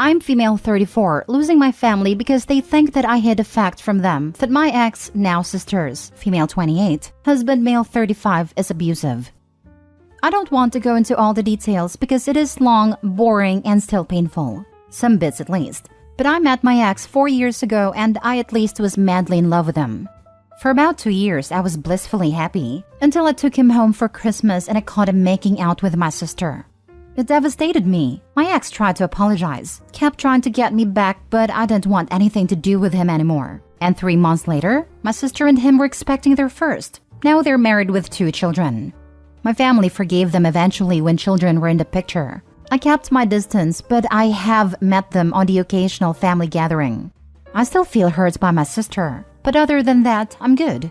I'm female 34, losing my family because they think that I hid a fact from them that my ex, now sisters, female 28, husband male 35, is abusive. I don't want to go into all the details because it is long, boring, and still painful. Some bits at least. But I met my ex 4 years ago and I at least was madly in love with him. For about 2 years, I was blissfully happy until I took him home for Christmas and I caught him making out with my sister. It devastated me. My ex tried to apologize, kept trying to get me back, but I didn't want anything to do with him anymore. And 3 months later, my sister and him were expecting their first. Now they're married with 2 children. My family forgave them eventually when children were in the picture. I kept my distance, but I have met them on the occasional family gathering. I still feel hurt by my sister, but other than that, I'm good.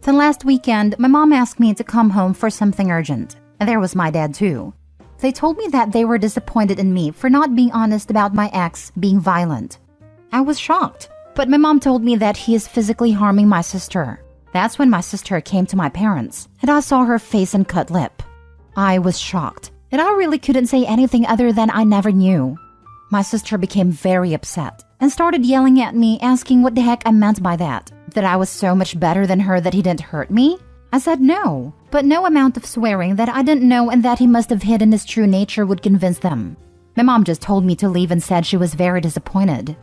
Then last weekend, my mom asked me to come home for something urgent, and there was my dad too. They told me that they were disappointed in me for not being honest about my ex being violent. I was shocked, but my mom told me that he is physically harming my sister. That's when my sister came to my parents, and I saw her face and cut lip. I was shocked, and I really couldn't say anything other than I never knew. My sister became very upset and started yelling at me, asking what the heck I meant by that. That I was so much better than her that he didn't hurt me? I said no, but no amount of swearing that I didn't know and that he must have hidden his true nature would convince them. My mom just told me to leave and said she was very disappointed.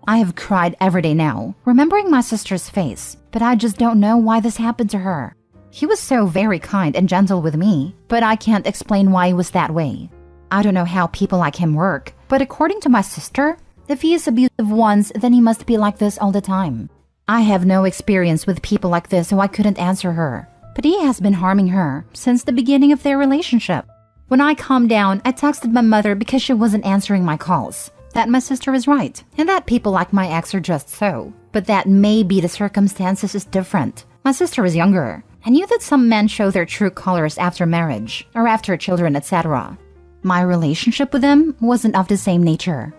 I have cried every day now, remembering my sister's face, but I just don't know why this happened to her. He was so very kind and gentle with me, but I can't explain why he was that way. I don't know how people like him work, but according to my sister, if he is abusive once, then he must be like this all the time. I have no experience with people like this, so I couldn't answer her. But he has been harming her since the beginning of their relationship. When I calmed down, I texted my mother because she wasn't answering my calls. That my sister is right, and that people like my ex are just so. But that maybe the circumstances is different. My sister is younger. I knew that some men show their true colors after marriage, or after children, etc. My relationship with him wasn't of the same nature.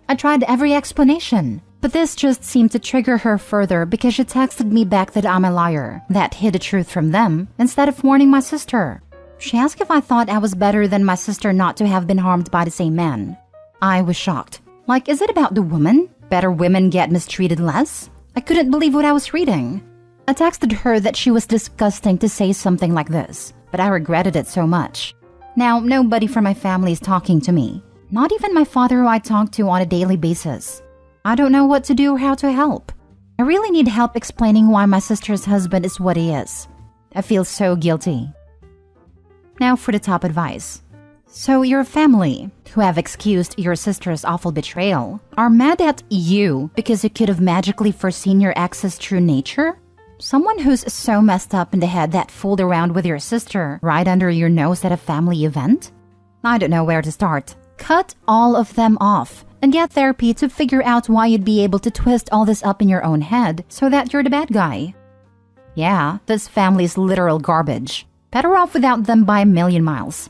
I tried every explanation, but this just seemed to trigger her further because she texted me back that I'm a liar, that hid the truth from them, instead of warning my sister. She asked if I thought I was better than my sister not to have been harmed by the same man. I was shocked. Like, is it about the woman? Better women get mistreated less? I couldn't believe what I was reading. I texted her that she was disgusting to say something like this, but I regretted it so much. Now, nobody from my family is talking to me. Not even my father, who I talk to on a daily basis. I don't know what to do or how to help. I really need help explaining why my sister's husband is what he is. I feel so guilty. Now for the top advice. So your family, who have excused your sister's awful betrayal, are mad at you because you could have magically foreseen your ex's true nature? Someone who's so messed up in the head that fooled around with your sister right under your nose at a family event? I don't know where to start. Cut all of them off and get therapy to figure out why you'd be able to twist all this up in your own head so that you're the bad guy. Yeah, this family's literal garbage. Better off without them by a million miles.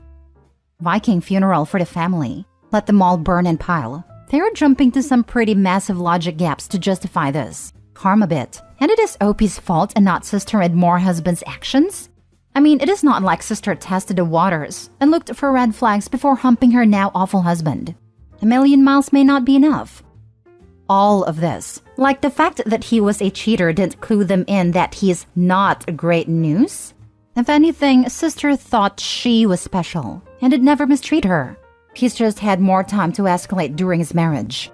Viking funeral for the family. Let them all burn and pile. They're jumping to some pretty massive logic gaps to justify this. Harm a bit. And it is OP's fault and not Sister and more husband's actions? I mean, it is not like Sister tested the waters and looked for red flags before humping her now awful husband. A million miles may not be enough. All of this, like the fact that he was a cheater, didn't clue them in that he is not great news? If anything, Sister thought she was special and had never mistreat her. He's just had more time to escalate during his marriage.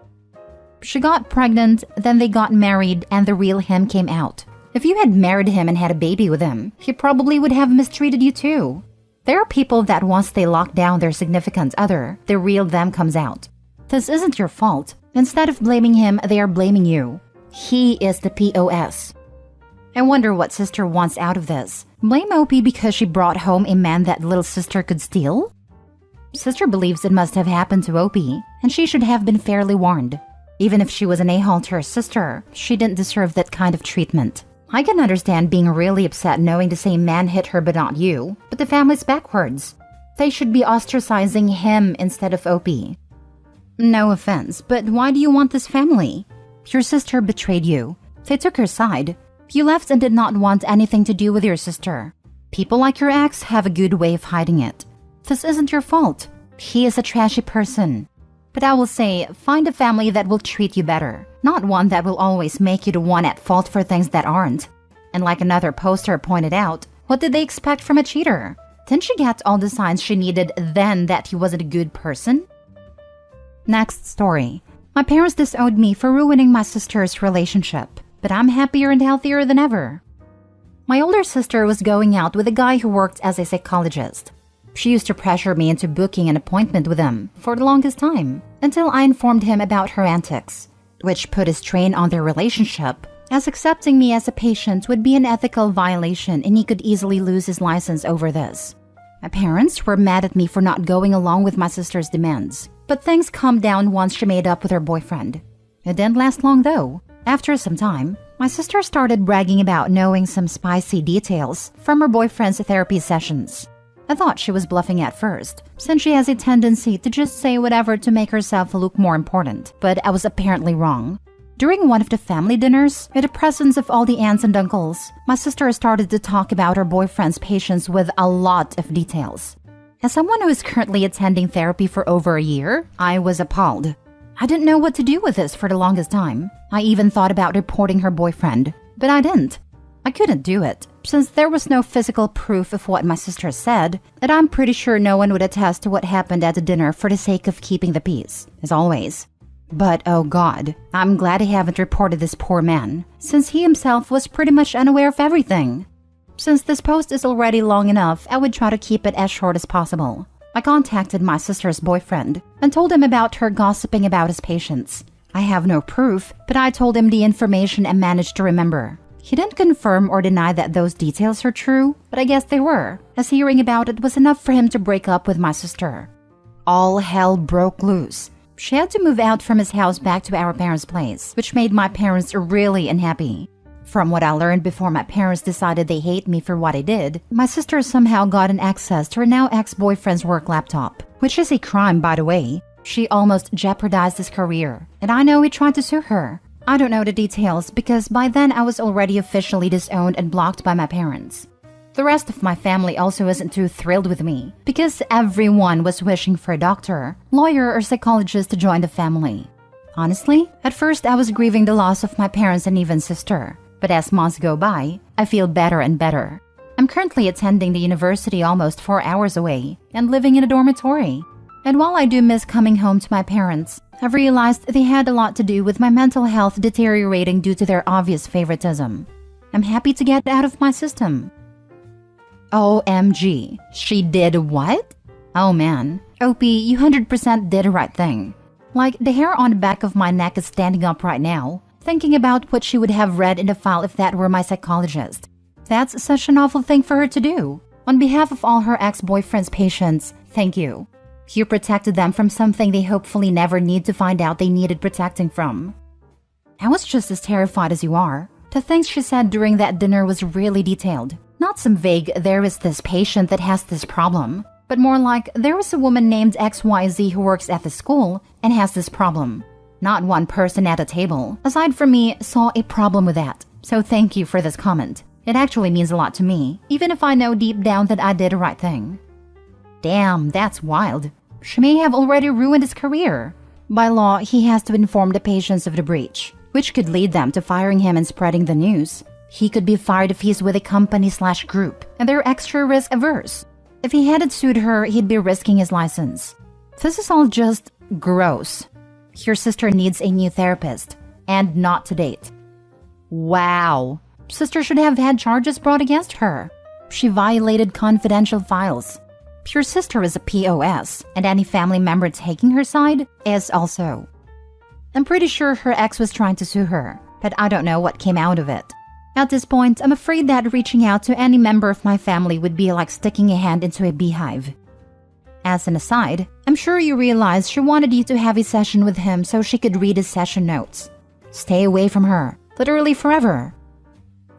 She got pregnant, then they got married, and the real him came out. If you had married him and had a baby with him, he probably would have mistreated you too. There are people that once they lock down their significant other, the real them comes out. This isn't your fault. Instead of blaming him, they are blaming you. He is the POS. I wonder what Sister wants out of this. Blame OP because she brought home a man that little sister could steal? Sister believes it must have happened to OP, and she should have been fairly warned. Even if she was an a-hole to her sister, she didn't deserve that kind of treatment. I can understand being really upset knowing the same man hit her but not you, but the family's backwards. They should be ostracizing him instead of OP. No offense, but why do you want this family? Your sister betrayed you. They took her side. You left and did not want anything to do with your sister. People like your ex have a good way of hiding it. This isn't your fault. He is a trashy person. But I will say, find a family that will treat you better, not one that will always make you the one at fault for things that aren't. And like another poster pointed out, what did they expect from a cheater? Didn't she get all the signs she needed then that he wasn't a good person? Next story. My parents disowned me for ruining my sister's relationship, but I'm happier and healthier than ever. My older sister was going out with a guy who worked as a psychologist. She used to pressure me into booking an appointment with him for the longest time, until I informed him about her antics, which put a strain on their relationship, as accepting me as a patient would be an ethical violation and he could easily lose his license over this. My parents were mad at me for not going along with my sister's demands, but things calmed down once she made up with her boyfriend. It didn't last long though. After some time, my sister started bragging about knowing some spicy details from her boyfriend's therapy sessions. I thought she was bluffing at first, since she has a tendency to just say whatever to make herself look more important, but I was apparently wrong. During one of the family dinners, in the presence of all the aunts and uncles, my sister started to talk about her boyfriend's patients with a lot of details. As someone who is currently attending therapy for over a year, I was appalled. I didn't know what to do with this for the longest time. I even thought about reporting her boyfriend, but I didn't. I couldn't do it, since there was no physical proof of what my sister said, and I'm pretty sure no one would attest to what happened at the dinner for the sake of keeping the peace, as always. But oh god, I'm glad I haven't reported this poor man, since he himself was pretty much unaware of everything. Since this post is already long enough, I would try to keep it as short as possible. I contacted my sister's boyfriend and told him about her gossiping about his patients. I have no proof, but I told him the information and managed to remember. He didn't confirm or deny that those details are true, but I guess they were, as hearing about it was enough for him to break up with my sister. All hell broke loose. She had to move out from his house back to our parents' place, which made my parents really unhappy. From what I learned before my parents decided they hate me for what I did, my sister somehow got an access to her now ex-boyfriend's work laptop, which is a crime, by the way. She almost jeopardized his career, and I know he tried to sue her. I don't know the details because by then I was already officially disowned and blocked by my parents. The rest of my family also isn't too thrilled with me because everyone was wishing for a doctor, lawyer, or psychologist to join the family. Honestly, at first I was grieving the loss of my parents and even sister, but as months go by, I feel better and better. I'm currently attending the university almost 4 hours away and living in a dormitory. And while I do miss coming home to my parents, I've realized they had a lot to do with my mental health deteriorating due to their obvious favoritism. I'm happy to get out of my system. OMG, she did what? Oh man, OP, you 100% did the right thing. Like, the hair on the back of my neck is standing up right now, thinking about what she would have read in the file if that were my psychologist. That's such an awful thing for her to do. On behalf of all her ex-boyfriend's patients, thank you. You protected them from something they hopefully never need to find out they needed protecting from. I was just as terrified as you are. The things she said during that dinner was really detailed. Not some vague, there is this patient that has this problem, but more like, there is a woman named XYZ who works at the school and has this problem. Not one person at a table, aside from me, saw a problem with that. So thank you for this comment. It actually means a lot to me, even if I know deep down that I did the right thing. Damn, that's wild. She may have already ruined his career. By law, he has to inform the patients of the breach, which could lead them to firing him and spreading the news. He could be fired if he's with a company/group, and they're extra risk-averse. If he hadn't sued her, he'd be risking his license. This is all just gross. Your sister needs a new therapist, and not to date. Wow. Sister should have had charges brought against her. She violated confidential files. Your sister is a POS, and any family member taking her side is also. I'm pretty sure her ex was trying to sue her, but I don't know what came out of it. At this point, I'm afraid that reaching out to any member of my family would be like sticking a hand into a beehive. As an aside, I'm sure you realize she wanted you to have a session with him so she could read his session notes. Stay away from her, literally forever.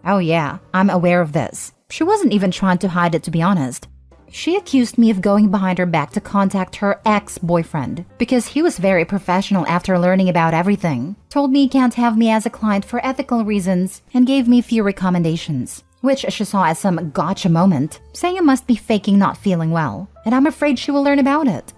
Oh yeah, I'm aware of this. She wasn't even trying to hide it, to be honest. She accused me of going behind her back to contact her ex-boyfriend because he was very professional after learning about everything, told me he can't have me as a client for ethical reasons, and gave me few recommendations, which she saw as some gotcha moment, saying I must be faking not feeling well, and I'm afraid she will learn about it.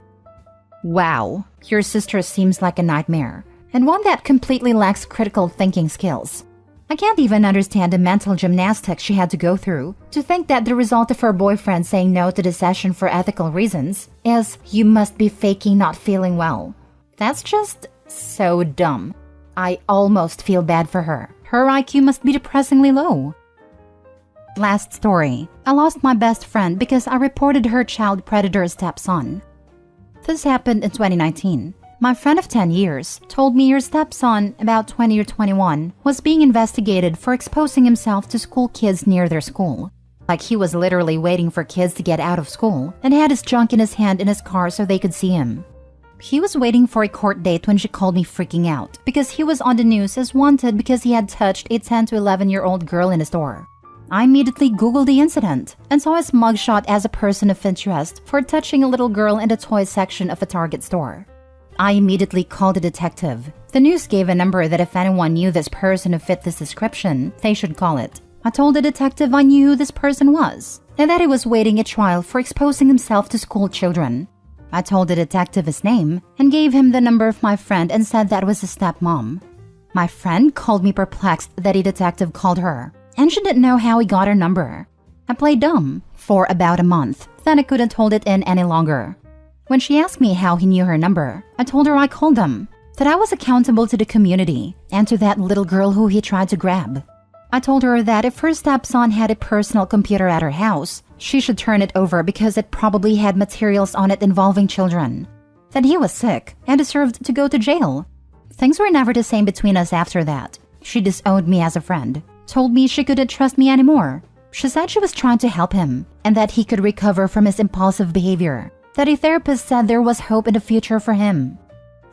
Wow, Your sister seems like a nightmare, and one that completely lacks critical thinking skills. I can't even understand the mental gymnastics she had to go through to think that the result of her boyfriend saying no to the session for ethical reasons is you must be faking not feeling well. That's just so dumb. I almost feel bad for her. Her IQ must be depressingly low. Last story. I lost my best friend because I reported her child predator stepson. This happened in 2019. My friend of 10 years told me her stepson, about 20 or 21, was being investigated for exposing himself to school kids near their school. Like he was literally waiting for kids to get out of school and had his junk in his hand in his car so they could see him. He was waiting for a court date when she called me freaking out because he was on the news as wanted because he had touched a 10 to 11-year-old girl in a store. I immediately Googled the incident and saw his mugshot as a person of interest for touching a little girl in the toy section of a Target store. I immediately called a detective. The news gave a number that if anyone knew this person who fit this description, they should call it. I told the detective I knew who this person was and that he was waiting a trial for exposing himself to school children. I told the detective his name and gave him the number of my friend and said that was his stepmom. My friend called me perplexed that a detective called her, and she didn't know how he got her number. I played dumb for about a month, then I couldn't hold it in any longer. When she asked me how he knew her number, I told her I called him, that I was accountable to the community and to that little girl who he tried to grab. I told her that if her stepson had a personal computer at her house, she should turn it over because it probably had materials on it involving children. That he was sick and deserved to go to jail. Things were never the same between us after that. She disowned me as a friend, told me she couldn't trust me anymore. She said she was trying to help him and that he could recover from his impulsive behavior. That a therapist said there was hope in the future for him.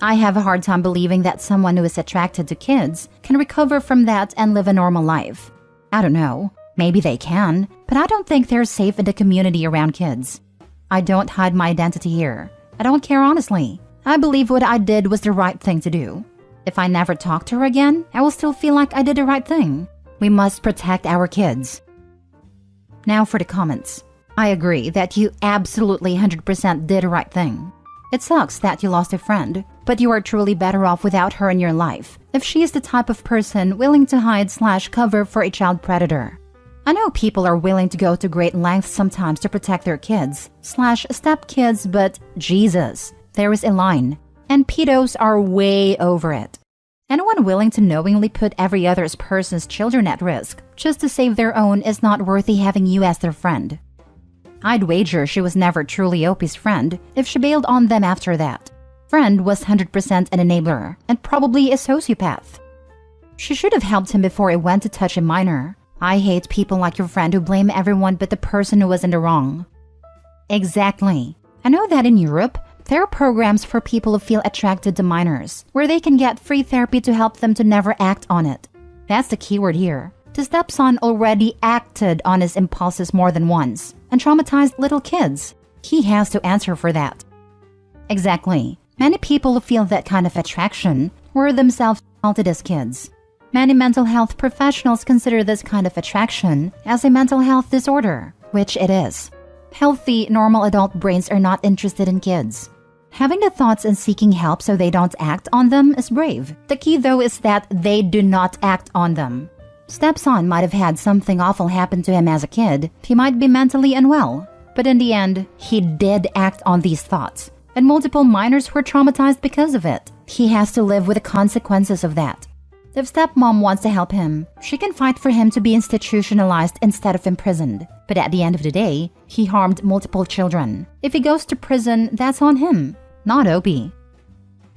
I have a hard time believing that someone who is attracted to kids can recover from that and live a normal life. I don't know, maybe they can, but I don't think they're safe in the community around kids. I don't hide my identity here. I don't care honestly. I believe what I did was the right thing to do. If I never talk to her again, I will still feel like I did the right thing. We must protect our kids. Now for the comments. I agree that you absolutely 100% did the right thing. It sucks that you lost a friend, but you are truly better off without her in your life if she is the type of person willing to hide/cover for a child predator. I know people are willing to go to great lengths sometimes to protect their kids/stepkids, but Jesus, there is a line, and pedos are way over it. Anyone willing to knowingly put every other person's children at risk just to save their own is not worthy having you as their friend. I'd wager she was never truly Opie's friend if she bailed on them after that. Friend was 100% an enabler and probably a sociopath. She should have helped him before he went to touch a minor. I hate people like your friend who blame everyone but the person who was in the wrong. Exactly. I know that in Europe, there are programs for people who feel attracted to minors, where they can get free therapy to help them to never act on it. That's the keyword here. The stepson already acted on his impulses more than once and traumatized little kids. He has to answer for that. Exactly. Many people who feel that kind of attraction were themselves assaulted as kids. Many mental health professionals consider this kind of attraction as a mental health disorder, which it is. Healthy, normal adult brains are not interested in kids. Having the thoughts and seeking help so they don't act on them is brave. The key though is that they do not act on them. Stepson might have had something awful happen to him as a kid. He might be mentally unwell. But in the end, he did act on these thoughts. And multiple minors were traumatized because of it. He has to live with the consequences of that. If stepmom wants to help him, she can fight for him to be institutionalized instead of imprisoned. But at the end of the day, he harmed multiple children. If he goes to prison, that's on him, not Opie.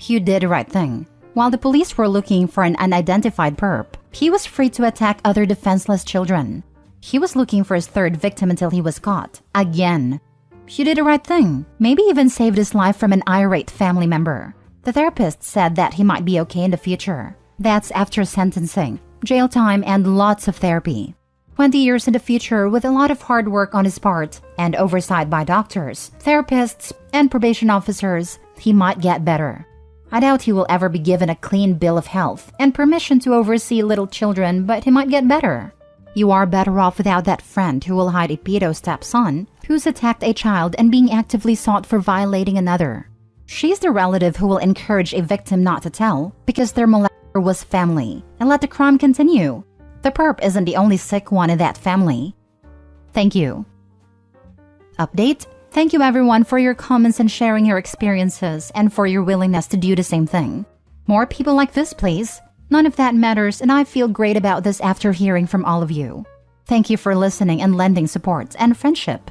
You did the right thing. While the police were looking for an unidentified perp, he was free to attack other defenseless children. He was looking for his third victim until he was caught. Again. You did the right thing. Maybe even saved his life from an irate family member. The therapist said that he might be okay in the future. That's after sentencing, jail time, and lots of therapy. 20 years in the future with a lot of hard work on his part and oversight by doctors, therapists, and probation officers, he might get better. I doubt he will ever be given a clean bill of health and permission to oversee little children, but he might get better. You are better off without that friend who will hide a pedo stepson who's attacked a child and being actively sought for violating another. She's the relative who will encourage a victim not to tell because their molester was family and let the crime continue. The perp isn't the only sick one in that family. Thank you. Update: thank you everyone for your comments and sharing your experiences and for your willingness to do the same thing. More people like this, please. None of that matters, and I feel great about this after hearing from all of you. Thank you for listening and lending support and friendship.